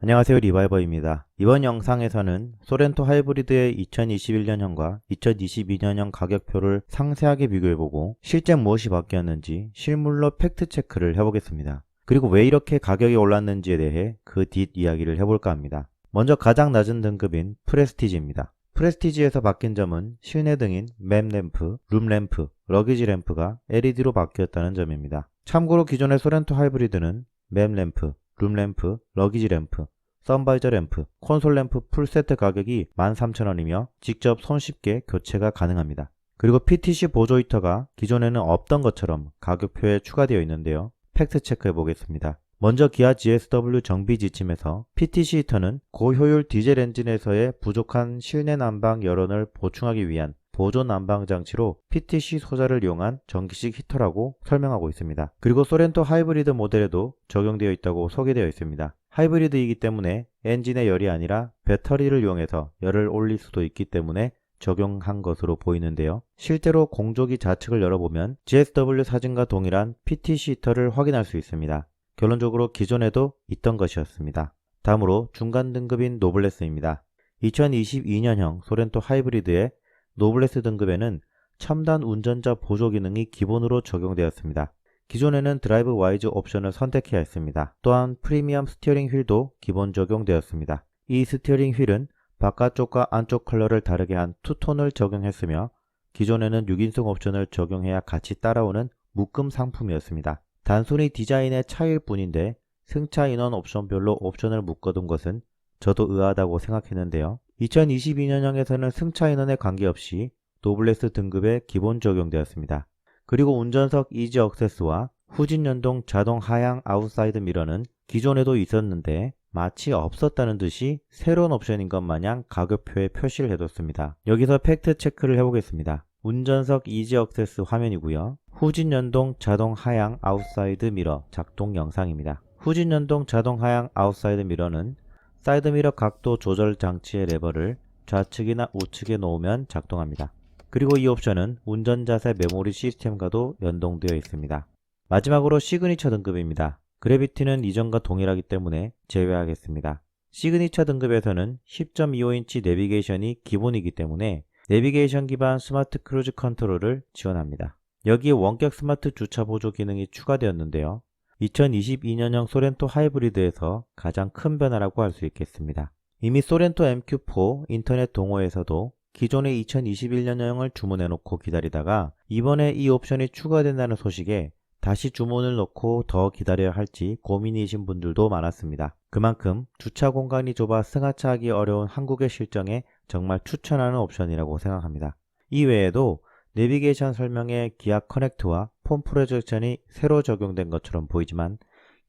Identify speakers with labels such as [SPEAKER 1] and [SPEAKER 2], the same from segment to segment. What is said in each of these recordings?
[SPEAKER 1] 안녕하세요, 리바이버입니다. 이번 영상에서는 소렌토 하이브리드의 2021년형과 2022년형 가격표를 상세하게 비교해보고 실제 무엇이 바뀌었는지 실물로 팩트체크를 해보겠습니다. 그리고 왜 이렇게 가격이 올랐는지에 대해 그 뒷이야기를 해볼까 합니다. 먼저 가장 낮은 등급인 프레스티지입니다. 프레스티지에서 바뀐 점은 실내 등인 맵램프, 룸램프, 러기지 램프가 LED로 바뀌었다는 점입니다. 참고로 기존의 소렌토 하이브리드는 맵램프, 룸램프, 러기지 램프, 선바이저 램프, 콘솔 램프 풀세트 가격이 13,000원이며 직접 손쉽게 교체가 가능합니다. 그리고 PTC 보조 히터가 기존에는 없던 것처럼 가격표에 추가되어 있는데요. 팩트 체크해 보겠습니다. 먼저 기아 GSW 정비 지침에서 PTC 히터는 고효율 디젤 엔진에서의 부족한 실내 난방 열원을 보충하기 위한 보조 난방 장치로 PTC 소자를 이용한 전기식 히터라고 설명하고 있습니다. 그리고 소렌토 하이브리드 모델에도 적용되어 있다고 소개되어 있습니다. 하이브리드이기 때문에 엔진의 열이 아니라 배터리를 이용해서 열을 올릴 수도 있기 때문에 적용한 것으로 보이는데요. 실제로 공조기 좌측을 열어보면 GSW 사진과 동일한 PTC 히터를 확인할 수 있습니다. 결론적으로 기존에도 있던 것이었습니다. 다음으로 중간 등급인 노블레스입니다. 2022년형 소렌토 하이브리드의 노블레스 등급에는 첨단 운전자 보조 기능이 기본으로 적용되었습니다. 기존에는 드라이브 와이즈 옵션을 선택해야 했습니다. 또한 프리미엄 스티어링 휠도 기본 적용되었습니다. 이 스티어링 휠은 바깥쪽과 안쪽 컬러를 다르게 한 투톤을 적용했으며 기존에는 6인승 옵션을 적용해야 같이 따라오는 묶음 상품이었습니다. 단순히 디자인의 차이일 뿐인데 승차 인원 옵션별로 옵션을 묶어둔 것은 저도 의아하다고 생각했는데요. 2022년형에서는 승차 인원에 관계없이 노블레스 등급에 기본 적용되었습니다. 그리고 운전석 이지 액세스와 후진 연동 자동 하향 아웃사이드 미러는 기존에도 있었는데 마치 없었다는 듯이 새로운 옵션인 것 마냥 가격표에 표시를 해뒀습니다. 여기서 팩트 체크를 해보겠습니다. 운전석 이지 액세스 화면이고요. 후진 연동 자동 하향 아웃사이드 미러 작동 영상입니다. 후진 연동 자동 하향 아웃사이드 미러는 사이드미러 각도 조절 장치의 레버를 좌측이나 우측에 놓으면 작동합니다. 그리고 이 옵션은 운전자세 메모리 시스템과도 연동되어 있습니다. 마지막으로 시그니처 등급입니다. 그래비티는 이전과 동일하기 때문에 제외하겠습니다. 시그니처 등급에서는 10.25인치 내비게이션이 기본이기 때문에 내비게이션 기반 스마트 크루즈 컨트롤을 지원합니다. 여기에 원격 스마트 주차 보조 기능이 추가되었는데요. 2022년형 소렌토 하이브리드에서 가장 큰 변화라고 할 수 있겠습니다. 이미 소렌토 MQ4 인터넷 동호회에서도 기존의 2021년형을 주문해 놓고 기다리다가 이번에 이 옵션이 추가된다는 소식에 다시 주문을 넣고 더 기다려야 할지 고민이신 분들도 많았습니다. 그만큼 주차 공간이 좁아 승하차하기 어려운 한국의 실정에 정말 추천하는 옵션이라고 생각합니다. 이외에도 내비게이션 설명에 기아 커넥트와 폰 프로젝션이 새로 적용된 것처럼 보이지만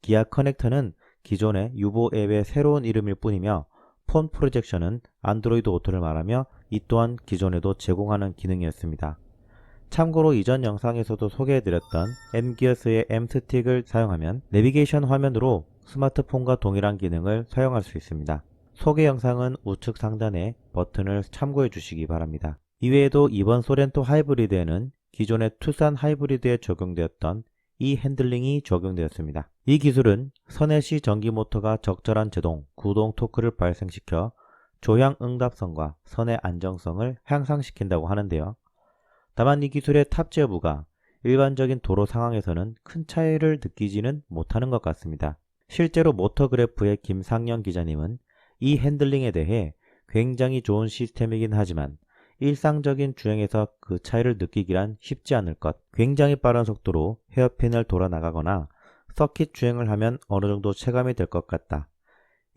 [SPEAKER 1] 기아 커넥터는 기존의 유보 앱의 새로운 이름일 뿐이며 폰 프로젝션은 안드로이드 오토를 말하며 이 또한 기존에도 제공하는 기능이었습니다. 참고로 이전 영상에서도 소개해드렸던 M기어스의 M스틱을 사용하면 내비게이션 화면으로 스마트폰과 동일한 기능을 사용할 수 있습니다. 소개 영상은 우측 상단의 버튼을 참고해 주시기 바랍니다. 이외에도 이번 소렌토 하이브리드에는 기존의 투싼 하이브리드에 적용되었던 이 핸들링이 적용되었습니다. 이 기술은 선해시 전기 모터가 적절한 제동, 구동 토크를 발생시켜 조향 응답성과 선의 안정성을 향상시킨다고 하는데요. 다만 이 기술의 탑재 여부가 일반적인 도로 상황에서는 큰 차이를 느끼지는 못하는 것 같습니다. 실제로 모터그래프의 김상영 기자님은 이 핸들링에 대해 굉장히 좋은 시스템이긴 하지만 일상적인 주행에서 그 차이를 느끼기란 쉽지 않을 것, 굉장히 빠른 속도로 헤어핀을 돌아 나가거나 서킷 주행을 하면 어느 정도 체감이 될 것 같다.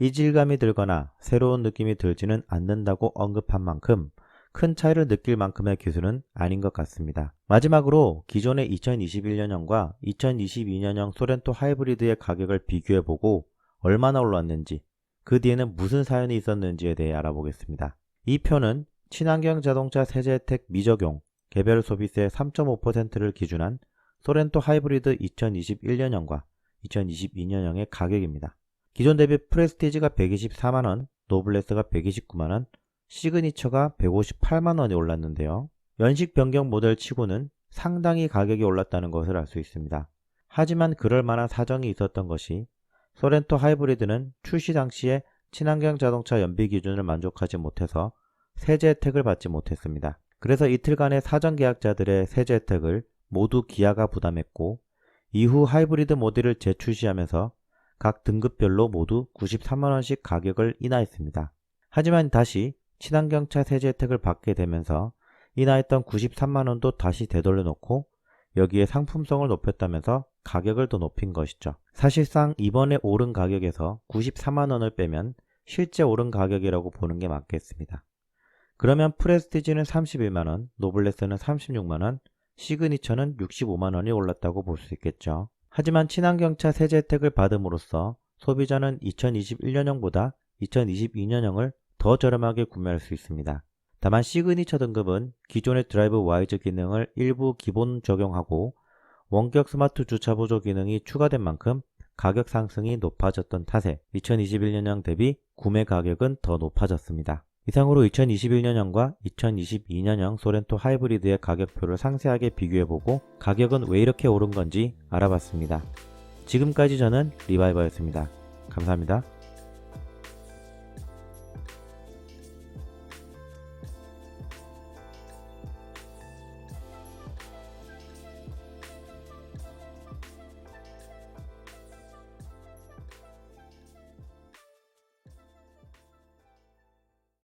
[SPEAKER 1] 이질감이 들거나 새로운 느낌이 들지는 않는다고 언급한 만큼 큰 차이를 느낄 만큼의 기술은 아닌 것 같습니다. 마지막으로 기존의 2021년형과 2022년형 소렌토 하이브리드의 가격을 비교해보고 얼마나 올랐는지, 그 뒤에는 무슨 사연이 있었는지에 대해 알아보겠습니다. 이 표는 친환경 자동차 세제 혜택 미적용, 개별 소비세 3.5%를 기준한 소렌토 하이브리드 2021년형과 2022년형의 가격입니다. 기존 대비 프레스티지가 124만원, 노블레스가 129만원, 시그니처가 158만원이 올랐는데요. 연식 변경 모델 치고는 상당히 가격이 올랐다는 것을 알 수 있습니다. 하지만 그럴 만한 사정이 있었던 것이 소렌토 하이브리드는 출시 당시에 친환경 자동차 연비 기준을 만족하지 못해서 세제 혜택을 받지 못했습니다. 그래서 이틀간의 사전 계약자들의 세제 혜택을 모두 기아가 부담했고, 이후 하이브리드 모델을 재출시하면서 각 등급별로 모두 93만원씩 가격을 인하했습니다. 하지만 다시 친환경차 세제 혜택을 받게 되면서 인하했던 93만원도 다시 되돌려놓고 여기에 상품성을 높였다면서 가격을 더 높인 것이죠. 사실상 이번에 오른 가격에서 94만원을 빼면 실제 오른 가격이라고 보는 게 맞겠습니다. 그러면 프레스티지는 31만원, 노블레스는 36만원, 시그니처는 65만원이 올랐다고 볼 수 있겠죠. 하지만 친환경차 세제 혜택을 받음으로써 소비자는 2021년형보다 2022년형을 더 저렴하게 구매할 수 있습니다. 다만 시그니처 등급은 기존의 드라이브 와이즈 기능을 일부 기본 적용하고 원격 스마트 주차 보조 기능이 추가된 만큼 가격 상승이 높아졌던 탓에 2021년형 대비 구매 가격은 더 높아졌습니다. 이상으로 2021년형과 2022년형 소렌토 하이브리드의 가격표를 상세하게 비교해보고 가격은 왜 이렇게 오른 건지 알아봤습니다. 지금까지 저는 리바이버였습니다. 감사합니다.